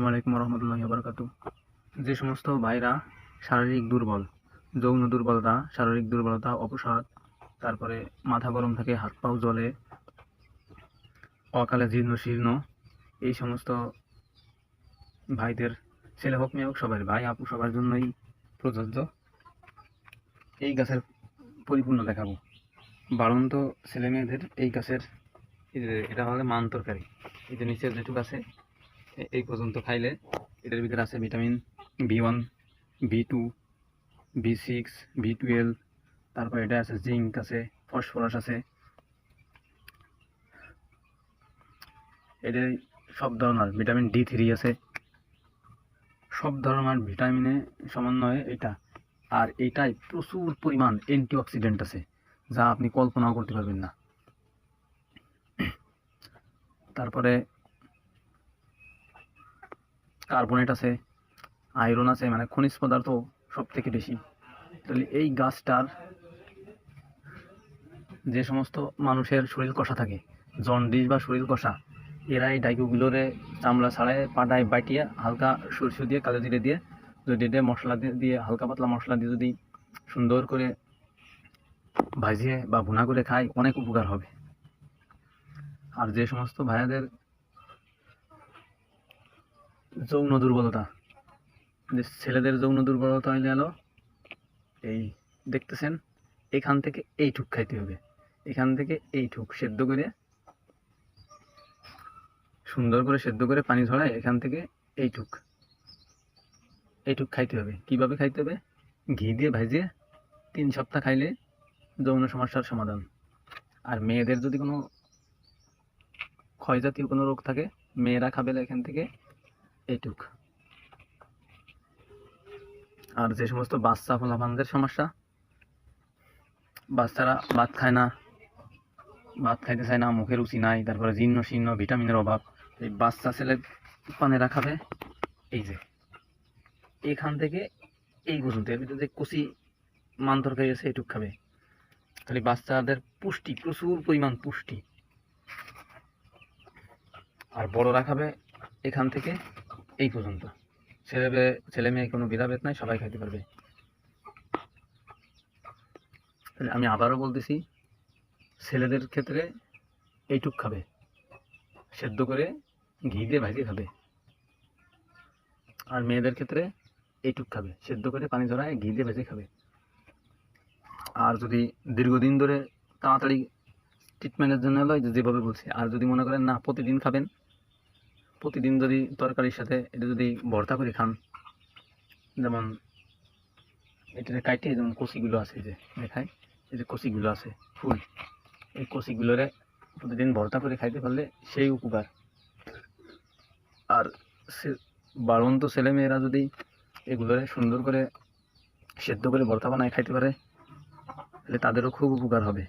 আসসালামু আলাইকুম রহমতুল্লাহি বারাকাতু। যে সমস্ত ভাইরা শারীরিক দুর্বল, যৌন দুর্বলতা, শারীরিক দুর্বলতা, অবসাদ, তারপরে মাথা গরম থাকে, হাত পাও জ্বলে, অকালে জীর্ণ শীর্ণ, এই সমস্ত ভাইদের, ছেলে হোক মেয়ে হোক, সবার, ভাই আপু সবার জন্যই প্রযোজ্য। এই গাছের পরিপূর্ণ দেখাবো। বাড়ন্ত ছেলে মেয়েদের এই গাছের, এটা হলে মান তরকারি। এই যে নিচের যেটুকু আছে এই পর্যন্ত খাইলে এটার ভিতরে আছে vitamin B1, B2, B6, B12, তারপর এটা আছে জিঙ্ক আছে, ফসফরাস আছে, এদের সব ধরনের ভিটামিন D3 আছে, সব ধরনের ভিটামিনে সমন্বয়ে এটা। আর এটাই প্রচুর পরিমাণ অ্যান্টিঅক্সিডেন্ট আছে, যা আপনি কল্পনাও করতে পারবেন না। তারপরে কার্বনেট আছে, আয়রন আছে, মানে খনিজ পদার্থ সব থেকে বেশি। তাহলে এই গাছটার যে সমস্ত মানুষের শরীর কষা থাকে, জন্ডিস বা শরীর কষা, এরা এই ডাইগুলোরে চামড়া ছাড়ায় পাটায় বাটিয়ে হালকা সরষে দিয়ে, কালো জিরে দিয়ে, যদি এটা মশলা দিয়ে হালকা পাতলা মশলা দিয়ে যদি সুন্দর করে ভাজিয়ে বা ভুনা করে খায়, অনেক উপকার হবে। আর যে সমস্ত ভাইয়াদের যৌন দুর্বলতা, যে ছেলেদের যৌন দুর্বলতা হয়ে গেল, এই দেখতেছেন, এখান থেকে এইটুক খাইতে হবে, এখান থেকে এইটুক সেদ্ধ করে, সুন্দর করে সেদ্ধ করে পানি ঝরায়, এখান থেকে এইটুক খাইতে হবে। কিভাবে খাইতে হবে? ঘি দিয়ে ভাজিয়ে 3 সপ্তাহ খাইলে যৌন সমস্যার সমাধান। আর মেয়েদের যদি কোনো ক্ষয়জাতীয় কোনো রোগ থাকে, মেয়েরা খাবে এখান থেকে এইটুক। আর যে সমস্ত বাচ্চা ফলাফানদের সমস্যা, বাচ্চারা ভাত খায় না, ভাত খাইতে চায় না, মুখে রুচি নাই, তারপরে জীর্ণ শীর্ণ, ভিটামিনের অভাব, এই বাচ্চা ছেলে পানেরা খাবে এই যে এখান থেকে এই পর্যন্ত, এর ভিতরে যে কচি মান তরকারি আছে এটুক খাবে। তাহলে বাচ্চাদের পুষ্টি, প্রচুর পরিমাণ পুষ্টি। আর বড়রা খাবে এখান থেকে এই পর্যন্ত। ছেলে মেয়ে কোনো ভেদাভেদ নাই, সবাই খাইতে পারবে। তাহলে আমি আবারও বলতেছি, ছেলেদের ক্ষেত্রে এইটুক খাবে, সেদ্ধ করে ঘি দিয়ে ভাজিয়ে খাবে। আর মেয়েদের ক্ষেত্রে এইটুক খাবে, সেদ্ধ করে পানি ঝরায় ঘি দিয়ে ভেজে খাবে। আর যদি দীর্ঘদিন ধরে তাড়াতাড়ি ট্রিটমেন্টের জন্য হলো যেভাবে বলছি, আর যদি মনে করেন না প্রতিদিন খাবেন, প্রতিদিন যদি তরকারির সাথে এটা যদি ভর্তা করে খান, যেমন এটাতে কাটে, যেমন কচিগুলো আছে, এই যে দেখায়, এই যে কচিগুলো আছে ফুল, এই কচিগুলোরে প্রতিদিন ভর্তা করে খাইতে পারলে সেই উপকার। আর বাড়ন্ত ছেলে মেয়েরা যদি এগুলোরে সুন্দর করে সেদ্ধ করে ভর্তা বানায় খাইতে পারে, তাহলে তাদেরও খুব উপকার হবে।